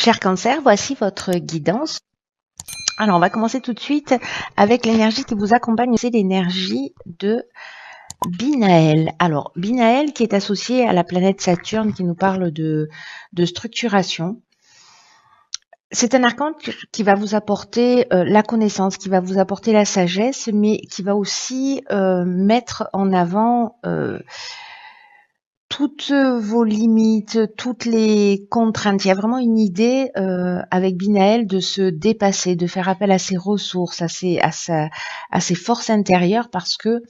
Cher Cancer, voici votre guidance. Alors, on va commencer tout de suite avec l'énergie qui vous accompagne. C'est l'énergie de Binaël. Alors, Binaël qui est associé à la planète Saturne, qui nous parle de structuration. C'est un archange qui va vous apporter la connaissance, qui va vous apporter la sagesse, mais qui va aussi mettre en avant toutes vos limites, toutes les contraintes. Il y a vraiment une idée avec Binaël de se dépasser, de faire appel à ses ressources, à ses forces intérieures, parce que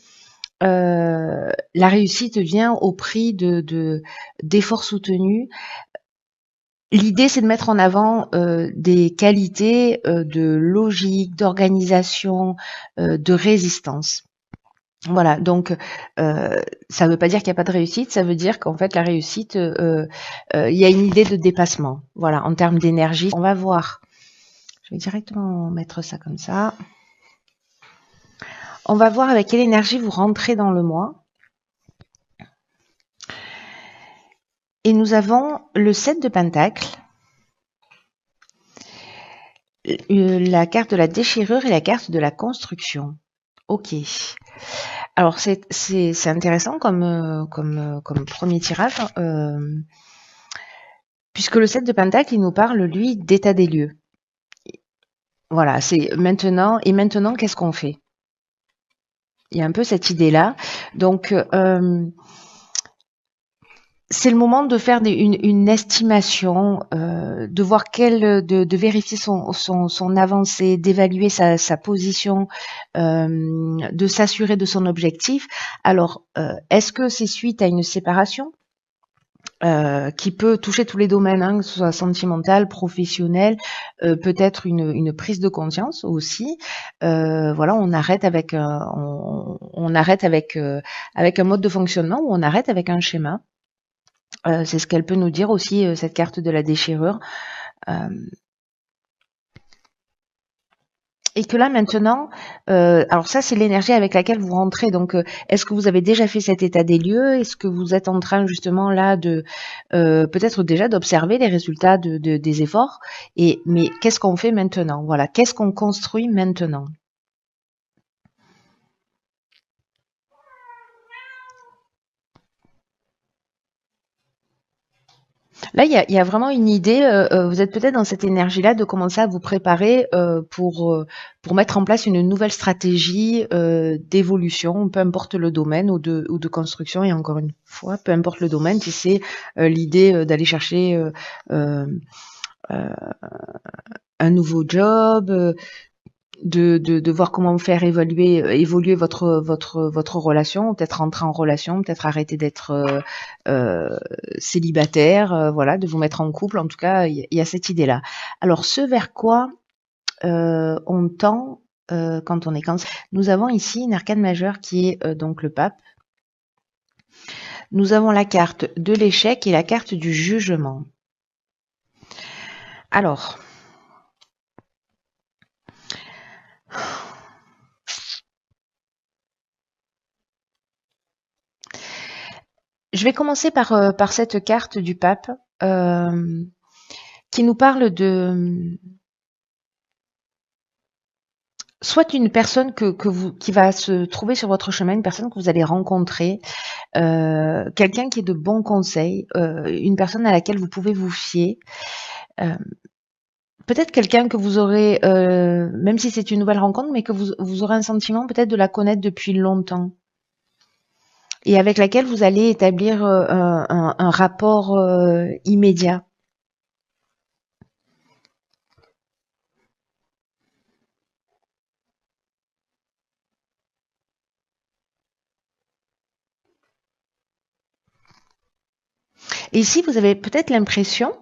la réussite vient au prix d'efforts soutenus. L'idée, c'est de mettre en avant des qualités de logique, d'organisation, de résistance. Voilà, donc ça ne veut pas dire qu'il n'y a pas de réussite, ça veut dire qu'en fait la réussite, il y a une idée de dépassement. Voilà, en termes d'énergie, on va voir. Je vais directement mettre ça comme ça. On va voir avec quelle énergie vous rentrez dans le mois. Et nous avons le 7 de Pentacles, la carte de la déchirure et la carte de la construction. Ok. Alors c'est intéressant comme premier tirage, puisque le 7 de Pentacle, il nous parle, lui, d'état des lieux. Voilà, c'est maintenant, et maintenant, qu'est-ce qu'on fait? Il y a un peu cette idée-là. Donc, c'est le moment de faire une estimation, de voir de vérifier son avancée, d'évaluer sa position, de s'assurer de son objectif. Alors, est-ce que c'est suite à une séparation qui peut toucher tous les domaines, hein, que ce soit sentimental, professionnel, peut-être une prise de conscience aussi. Voilà, on arrête avec avec un mode de fonctionnement, ou on arrête avec un schéma. C'est ce qu'elle peut nous dire aussi, cette carte de la déchirure. Et que là maintenant, alors ça c'est l'énergie avec laquelle vous rentrez. Donc, est-ce que vous avez déjà fait cet état des lieux? Est-ce que vous êtes en train justement là de peut-être déjà d'observer les résultats des efforts? Mais qu'est-ce qu'on fait maintenant? Voilà, qu'est-ce qu'on construit maintenant? Là, il y a vraiment une idée, vous êtes peut-être dans cette énergie-là de commencer à vous préparer pour mettre en place une nouvelle stratégie d'évolution, peu importe le domaine, ou de construction. Et encore une fois, peu importe le domaine, si c'est l'idée d'aller chercher un nouveau job, de voir comment faire évoluer votre relation, peut-être rentrer en relation, peut-être arrêter d'être célibataire, voilà, de vous mettre en couple. En tout cas, il y a cette idée-là. Alors, ce vers quoi on tend quand on est Cancer. Nous avons ici une arcane majeure qui est donc le pape. Nous avons la carte de l'échec et la carte du jugement. Alors, je vais commencer par cette carte du pape qui nous parle de soit une personne qui va se trouver sur votre chemin, une personne que vous allez rencontrer, quelqu'un qui est de bons conseils, une personne à laquelle vous pouvez vous fier. Peut-être quelqu'un que vous aurez, même si c'est une nouvelle rencontre, mais que vous aurez un sentiment peut-être de la connaître depuis longtemps. Et avec laquelle vous allez établir un rapport immédiat. Et ici, vous avez peut-être l'impression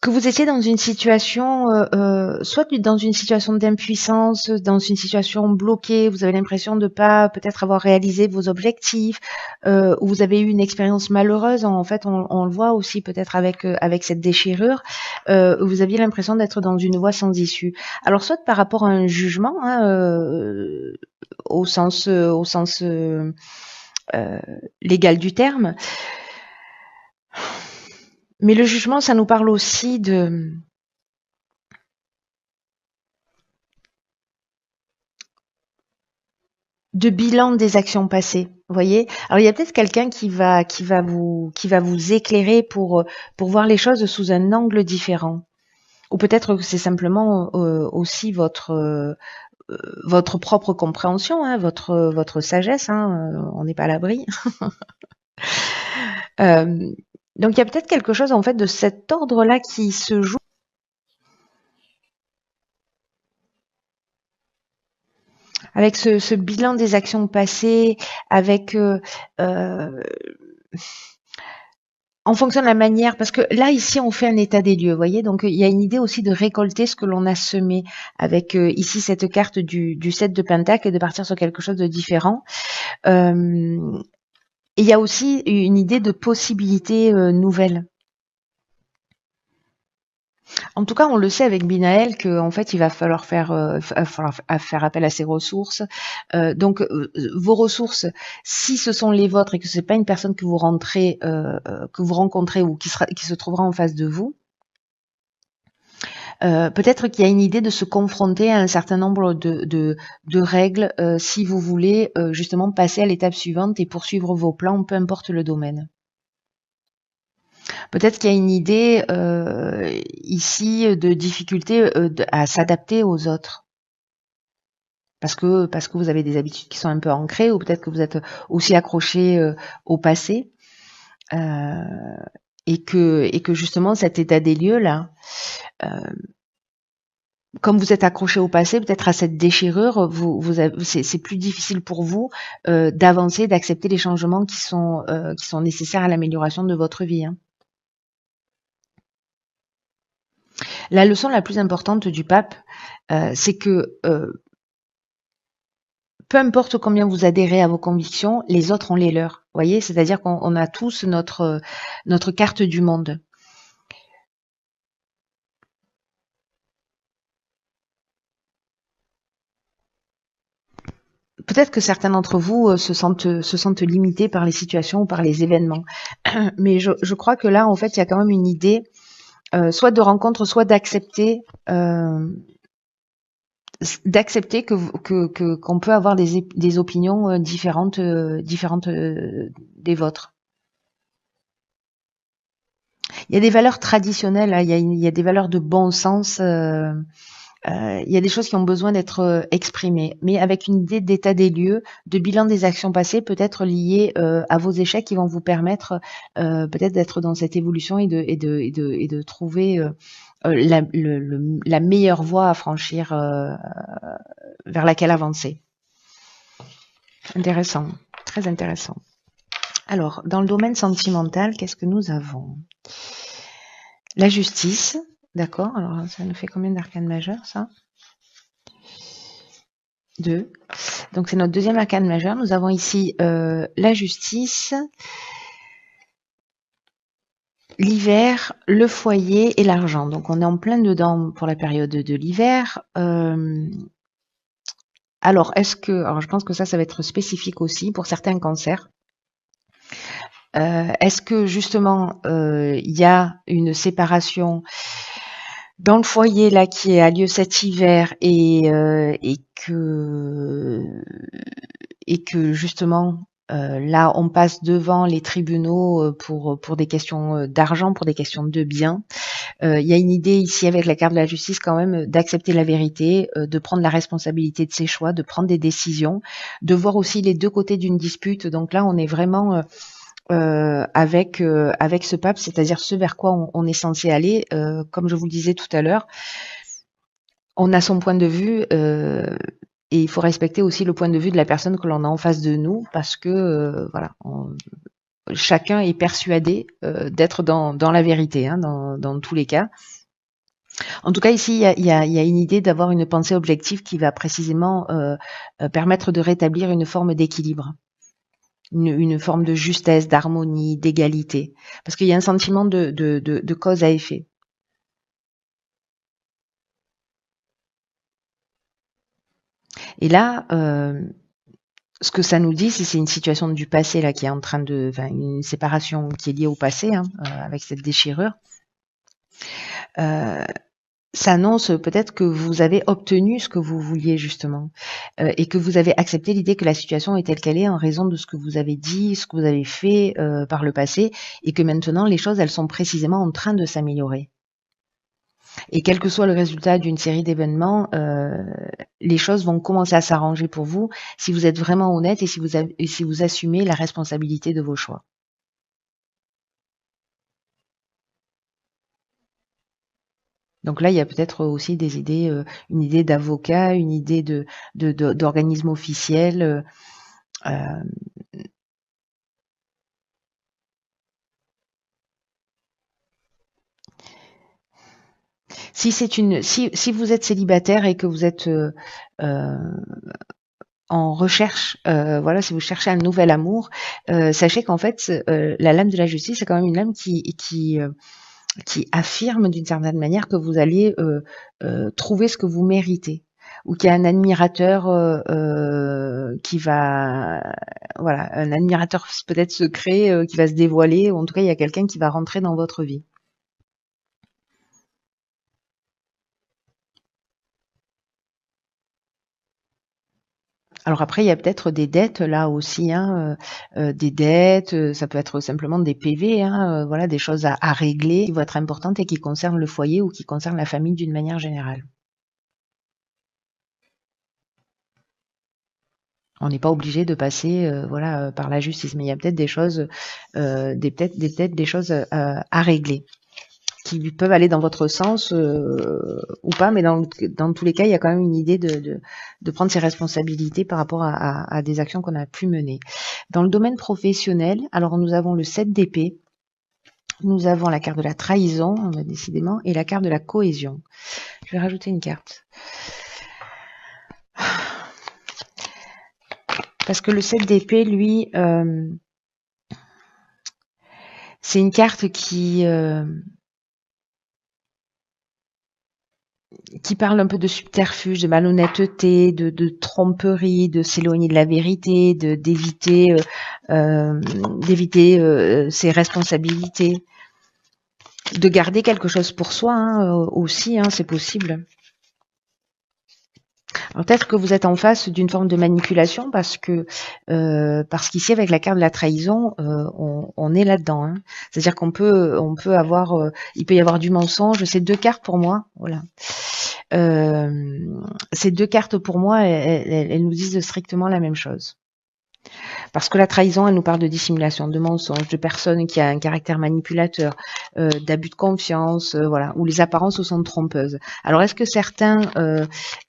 que vous étiez dans une situation, soit dans une situation d'impuissance, dans une situation bloquée, vous avez l'impression de pas peut-être avoir réalisé vos objectifs, ou vous avez eu une expérience malheureuse. En fait, on le voit aussi peut-être avec cette déchirure, vous aviez l'impression d'être dans une voie sans issue. Alors, soit par rapport à un jugement, hein, au sens légal du terme, Mais le jugement, ça nous parle aussi de bilan des actions passées. Vous voyez? Alors il y a peut-être quelqu'un qui va vous éclairer pour voir les choses sous un angle différent. Ou peut-être que c'est simplement aussi votre propre compréhension, hein, votre sagesse, hein, on n'est pas à l'abri. Euh, donc il y a peut-être quelque chose en fait de cet ordre-là qui se joue avec ce bilan des actions passées, avec en fonction de la manière, parce que là ici on fait un état des lieux, vous voyez, donc il y a une idée aussi de récolter ce que l'on a semé, avec ici cette carte du 7 de Pentacle et de partir sur quelque chose de différent. Et il y a aussi une idée de possibilités nouvelles. En tout cas, on le sait avec Binaël qu'en fait, il va falloir faire appel à ses ressources. Donc, vos ressources, si ce sont les vôtres et que c'est pas une personne que vous rencontrez ou qui se trouvera en face de vous, peut-être qu'il y a une idée de se confronter à un certain nombre de règles si vous voulez justement passer à l'étape suivante et poursuivre vos plans, peu importe le domaine. Peut-être qu'il y a une idée ici de difficulté à s'adapter aux autres. Parce que vous avez des habitudes qui sont un peu ancrées, ou peut-être que vous êtes aussi accroché au passé, euh, et que justement cet état des lieux là, euh, comme vous êtes accroché au passé, peut-être à cette déchirure, c'est plus difficile pour vous d'avancer, d'accepter les changements qui sont nécessaires à l'amélioration de votre vie, hein. La leçon la plus importante du pape, c'est que peu importe combien vous adhérez à vos convictions, les autres ont les leurs. Vous voyez, c'est-à-dire qu'on a tous notre carte du monde. Peut-être que certains d'entre vous se sentent limités par les situations ou par les événements. Mais je crois que là, en fait, il y a quand même une idée, soit de rencontre, soit d'accepter qu'on peut avoir des opinions différentes des vôtres. Il y a des valeurs traditionnelles, hein, il y a des valeurs de bon sens. Il y a des choses qui ont besoin d'être exprimées, mais avec une idée d'état des lieux, de bilan des actions passées, peut-être liées à vos échecs, qui vont vous permettre peut-être d'être dans cette évolution et de trouver la meilleure voie à franchir, vers laquelle avancer. Intéressant, très intéressant. Alors, dans le domaine sentimental, qu'est-ce que nous avons? La justice, d'accord. Alors, ça nous fait combien d'arcanes majeures, ça? 2. Donc, c'est notre deuxième arcane majeur. Nous avons ici la justice, l'hiver, le foyer et l'argent. Donc, on est en plein dedans pour la période de l'hiver. Alors, je pense que ça va être spécifique aussi pour certains cancers. Est-ce que justement, il y a une séparation dans le foyer là qui a lieu cet hiver et que justement là on passe devant les tribunaux pour des questions d'argent, pour des questions de biens. Il y a une idée ici avec la carte de la justice quand même d'accepter la vérité, de prendre la responsabilité de ses choix, de prendre des décisions, de voir aussi les deux côtés d'une dispute. Donc là on est vraiment avec ce pape, c'est-à-dire ce vers quoi on est censé aller. Comme je vous le disais tout à l'heure, on a son point de vue et il faut respecter aussi le point de vue de la personne que l'on a en face de nous, parce que voilà, chacun est persuadé d'être dans la vérité, hein, dans tous les cas. En tout cas, ici, il y a une idée d'avoir une pensée objective qui va précisément permettre de rétablir une forme d'équilibre. Une forme de justesse, d'harmonie, d'égalité. Parce qu'il y a un sentiment de cause à effet. Et là, ce que ça nous dit, c'est une situation du passé là qui est en train de, enfin une séparation qui est liée au passé, hein, avec cette déchirure. Ça annonce peut-être que vous avez obtenu ce que vous vouliez justement, et que vous avez accepté l'idée que la situation est telle qu'elle est en raison de ce que vous avez dit, ce que vous avez fait par le passé, et que maintenant les choses elles sont précisément en train de s'améliorer. Et quel que soit le résultat d'une série d'événements, les choses vont commencer à s'arranger pour vous si vous êtes vraiment honnête et si vous assumez la responsabilité de vos choix. Donc là, il y a peut-être aussi des idées, une idée d'avocat, une idée d'organisme officiel. Si vous êtes célibataire et que vous êtes en recherche, voilà, si vous cherchez un nouvel amour, sachez qu'en fait, la lame de la justice, c'est quand même une lame qui affirme d'une certaine manière que vous allez trouver ce que vous méritez, ou qu'il y a un admirateur qui va, voilà, un admirateur peut-être secret qui va se dévoiler, ou en tout cas il y a quelqu'un qui va rentrer dans votre vie. Alors après, il y a peut-être des dettes là aussi, hein, des dettes, ça peut être simplement des PV, hein, voilà, des choses à régler qui vont être importantes et qui concernent le foyer ou qui concernent la famille d'une manière générale. On n'est pas obligé de passer, voilà, par la justice, mais il y a peut-être des choses, peut-être des choses à régler qui peuvent aller dans votre sens ou pas, mais dans tous les cas, il y a quand même une idée de prendre ses responsabilités par rapport à des actions qu'on a pu mener. Dans le domaine professionnel, alors nous avons le 7 d'épée, nous avons la carte de la trahison, décidément, et la carte de la cohésion. Je vais rajouter une carte. Parce que le 7 d'épée, lui, c'est une carte qui parle un peu de subterfuge, de malhonnêteté, de tromperie, de s'éloigner de la vérité, d'éviter ses responsabilités, de garder quelque chose pour soi aussi, hein, c'est possible. Alors peut-être que vous êtes en face d'une forme de manipulation parce qu'ici avec la carte de la trahison, on est là-dedans. Hein. C'est-à-dire qu'on peut avoir, il peut y avoir du mensonge. C'est 2 cartes pour moi, voilà. Ces 2 cartes pour moi, elles nous disent strictement la même chose. Parce que la trahison, elle nous parle de dissimulation, de mensonge, de personnes qui a un caractère manipulateur, d'abus de confiance, voilà, où les apparences sont trompeuses. Alors, est-ce que certains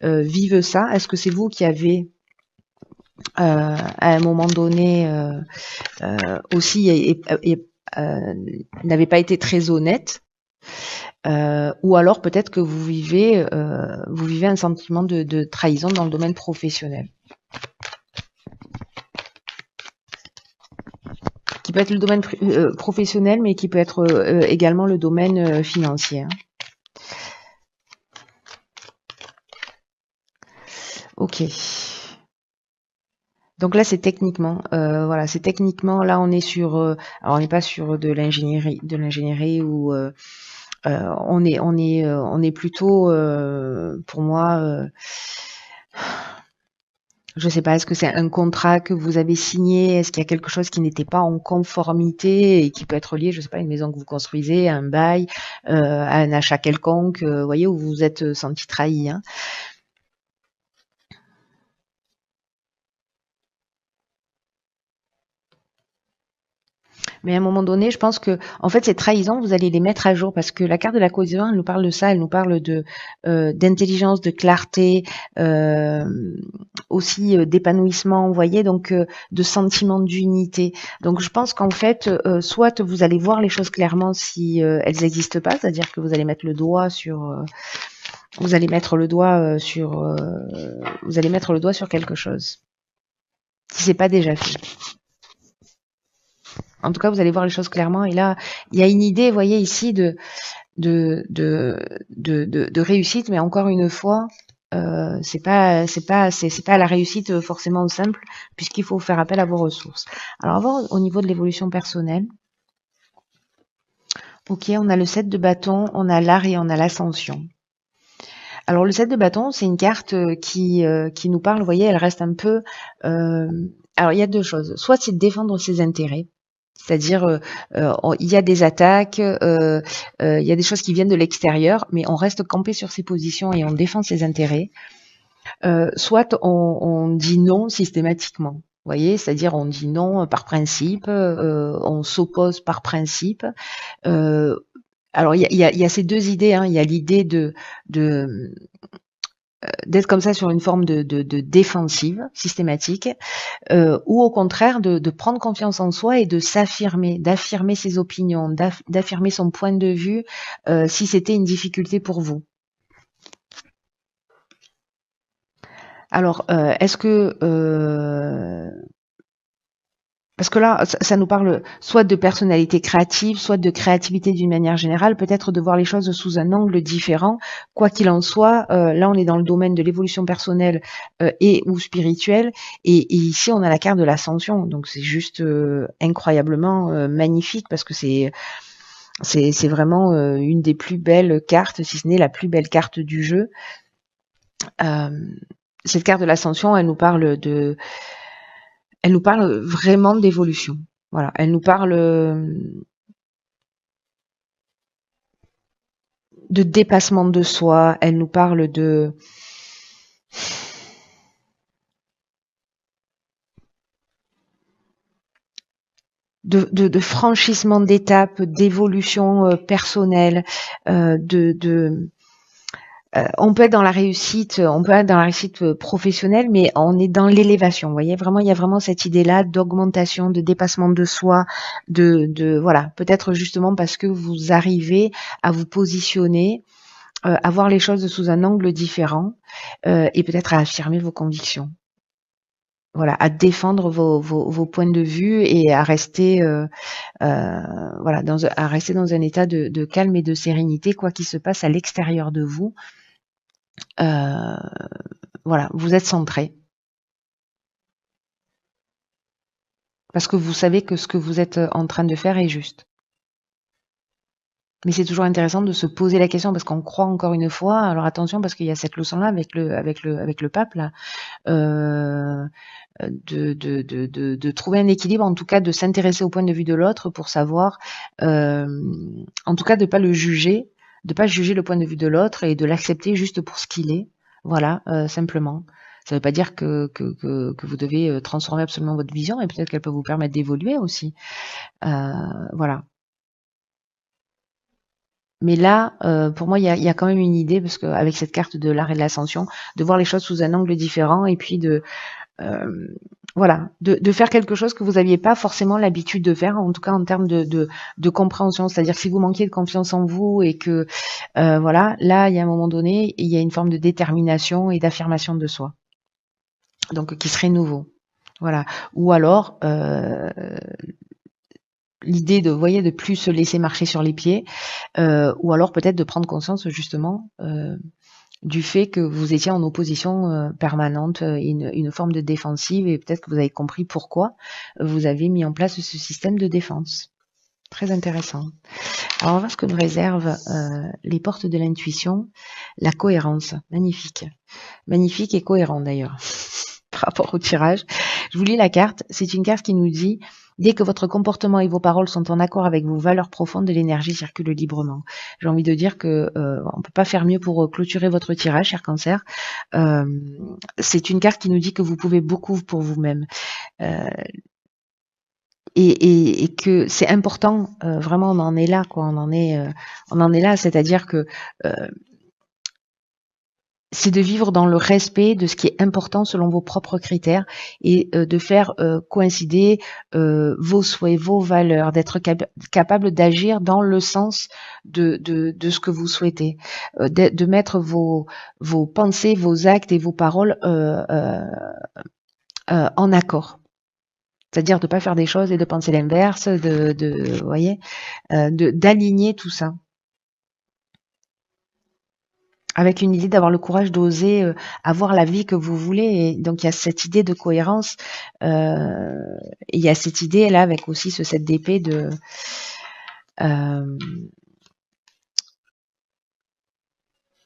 vivent ça? Est-ce que c'est vous qui avez à un moment donné aussi n'avez pas été très honnête? Ou alors peut-être que vous vivez un sentiment de trahison dans le domaine professionnel. Qui peut être le domaine professionnel, mais qui peut être également le domaine financier. Hein. Ok. Donc là, c'est techniquement, voilà, c'est techniquement. Là, on est sur, alors on n'est pas sur de l'ingénierie ou on est plutôt, pour moi. Je sais pas, est-ce que c'est un contrat que vous avez signé? Est-ce qu'il y a quelque chose qui n'était pas en conformité et qui peut être lié, je sais pas, à une maison que vous construisez, à un bail, à un achat quelconque, voyez, où vous vous êtes senti trahi, hein? Mais à un moment donné, je pense que, en fait, ces trahisons, vous allez les mettre à jour parce que la carte de la cohésion, elle nous parle de ça, elle nous parle d'intelligence, de clarté, aussi d'épanouissement, vous voyez, donc de sentiment d'unité. Donc je pense qu'en fait, soit vous allez voir les choses clairement si elles n'existent pas, c'est-à-dire que vous allez mettre le doigt sur vous allez mettre le doigt sur quelque chose si c'est pas déjà fait. En tout cas, vous allez voir les choses clairement. Et là, il y a une idée, vous voyez ici, de réussite, mais encore une fois, c'est pas la réussite forcément simple, puisqu'il faut faire appel à vos ressources. Alors, au niveau de l'évolution personnelle, ok, on a le 7 de bâton, on a l'art et on a l'ascension. Alors le 7 de bâton, c'est une carte qui nous parle, vous voyez, elle reste un peu... alors il y a deux choses. Soit c'est de défendre ses intérêts, c'est-à-dire il y a des attaques, il y a des choses qui viennent de l'extérieur, mais on reste campé sur ses positions et on défend ses intérêts. Soit on dit non systématiquement. Vous voyez, c'est-à-dire on dit non par principe, on s'oppose par principe. Alors il y a ces deux idées, hein. Il y a l'idée d'être comme ça sur une forme de défensive systématique, ou au contraire de prendre confiance en soi et de s'affirmer, d'affirmer ses opinions, d'affirmer son point de vue, si c'était une difficulté pour vous. Alors, est-ce que parce que là, ça nous parle soit de personnalité créative, soit de créativité d'une manière générale, peut-être de voir les choses sous un angle différent. Quoi qu'il en soit, là, on est dans le domaine de l'évolution personnelle et ou spirituelle. Et ici, on a la carte de l'ascension. Donc, c'est juste incroyablement magnifique parce que c'est vraiment une des plus belles cartes, si ce n'est la plus belle carte du jeu. Cette carte de l'ascension, elle nous parle vraiment d'évolution. Voilà, elle nous parle de dépassement de soi, elle nous parle de franchissement d'étapes, d'évolution personnelle, on peut être dans la réussite, professionnelle, mais on est dans l'élévation. Vous voyez, vraiment, il y a vraiment cette idée-là d'augmentation, de dépassement de soi, voilà, peut-être justement parce que vous arrivez à vous positionner, à voir les choses sous un angle différent, et peut-être à affirmer vos convictions. Voilà, à défendre vos points de vue et à rester, voilà, à rester dans un état de calme et de sérénité, quoi qu'il se passe à l'extérieur de vous. Voilà, vous êtes centré. Parce que vous savez que ce que vous êtes en train de faire est juste. Mais c'est toujours intéressant de se poser la question parce qu'on croit encore une fois. Alors attention parce qu'il y a cette leçon-là avec le pape là, de trouver un équilibre, en tout cas de s'intéresser au point de vue de l'autre pour savoir, en tout cas de pas le juger, de pas juger le point de vue de l'autre et de l'accepter juste pour ce qu'il est. Voilà, simplement. Ça ne veut pas dire que vous devez transformer absolument votre vision, et peut-être qu'elle peut vous permettre d'évoluer aussi. Voilà. Mais là, pour moi, il y a quand même une idée, parce qu'avec cette carte de l'art et de l'ascension, de voir les choses sous un angle différent, et puis voilà, de faire quelque chose que vous n'aviez pas forcément l'habitude de faire, en tout cas en termes de compréhension. C'est-à-dire que si vous manquiez de confiance en vous et que, voilà, là, il y a un moment donné, il y a une forme de détermination et d'affirmation de soi. Donc, qui serait nouveau. Voilà. Ou alors, l'idée de plus se laisser marcher sur les pieds, ou alors peut-être de prendre conscience justement du fait que vous étiez en opposition permanente, une forme de défensive, et peut-être que vous avez compris pourquoi vous avez mis en place ce système de défense. Très intéressant. Alors on va voir ce que nous réservent les portes de l'intuition, la cohérence. Magnifique. Magnifique et cohérent d'ailleurs. Par rapport au tirage. Je vous lis la carte. C'est une carte qui nous dit: dès que votre comportement et vos paroles sont en accord avec vos valeurs profondes, l'énergie circule librement. J'ai envie de dire que on peut pas faire mieux pour clôturer votre tirage, cher Cancer. C'est une carte qui nous dit que vous pouvez beaucoup pour vous-même. Et que c'est important, vraiment on en est là, quoi. On en est là, c'est-à-dire que c'est de vivre dans le respect de ce qui est important selon vos propres critères, et de faire coïncider vos souhaits, vos valeurs, d'être capable d'agir dans le sens de ce que vous souhaitez, de mettre vos pensées, vos actes et vos paroles en accord. C'est-à-dire de ne pas faire des choses et de penser l'inverse, vous voyez, d'aligner tout ça. avec une idée d'avoir le courage d'oser avoir la vie que vous voulez. Et donc il y a cette idée de cohérence, et il y a cette idée là avec aussi ce 7 d'épée de euh,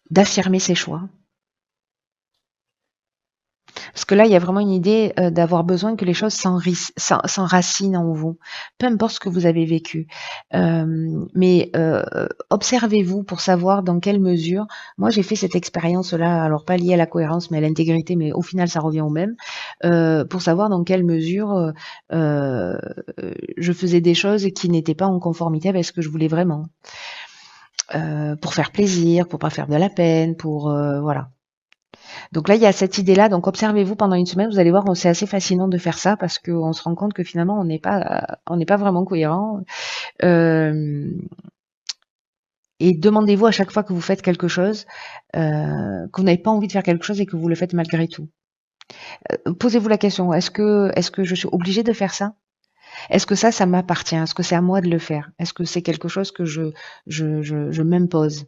d'affirmer ses choix. Parce que là, il y a vraiment une idée d'avoir besoin que les choses s'enracinent en vous, peu importe ce que vous avez vécu. Mais observez-vous pour savoir dans quelle mesure. Moi, j'ai fait cette expérience-là, alors pas liée à la cohérence, mais à l'intégrité, mais au final, ça revient au même, pour savoir dans quelle mesure euh, je faisais des choses qui n'étaient pas en conformité avec ce que je voulais vraiment. Pour faire plaisir, pour pas faire de la peine, pour voilà. Donc là, il y a cette idée-là. Donc observez-vous pendant une semaine. Vous allez voir, c'est assez fascinant de faire ça parce qu'on se rend compte que finalement, on n'est pas vraiment cohérent. Euh, et demandez-vous à chaque fois que vous faites quelque chose, que vous n'avez pas envie de faire quelque chose et que vous le faites malgré tout. Posez-vous la question, est-ce que je suis obligée de faire ça? Est-ce que ça m'appartient? Est-ce que c'est à moi de le faire? Est-ce que c'est quelque chose que je m'impose?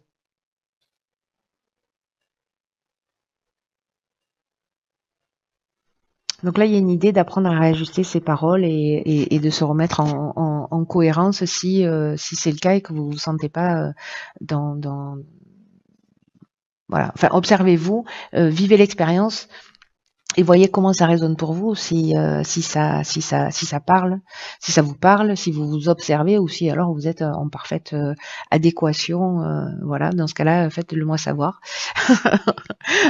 Donc là, il y a une idée d'apprendre à réajuster ses paroles et de se remettre en cohérence si c'est le cas et que vous vous sentez pas dans voilà. Enfin, observez-vous, vivez l'expérience et voyez comment ça résonne pour vous, si ça parle, si ça vous parle, si vous vous observez ou si alors vous êtes en parfaite adéquation. Voilà, dans ce cas-là, faites-le moi savoir.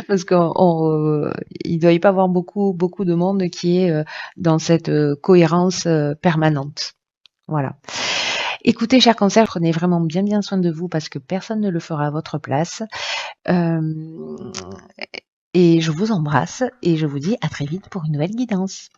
Parce qu'il doit y pas avoir beaucoup de monde qui est dans cette cohérence permanente. Voilà. Écoutez, chers cancers, prenez vraiment bien soin de vous parce que personne ne le fera à votre place. Euh, et je vous embrasse et je vous dis à très vite pour une nouvelle guidance.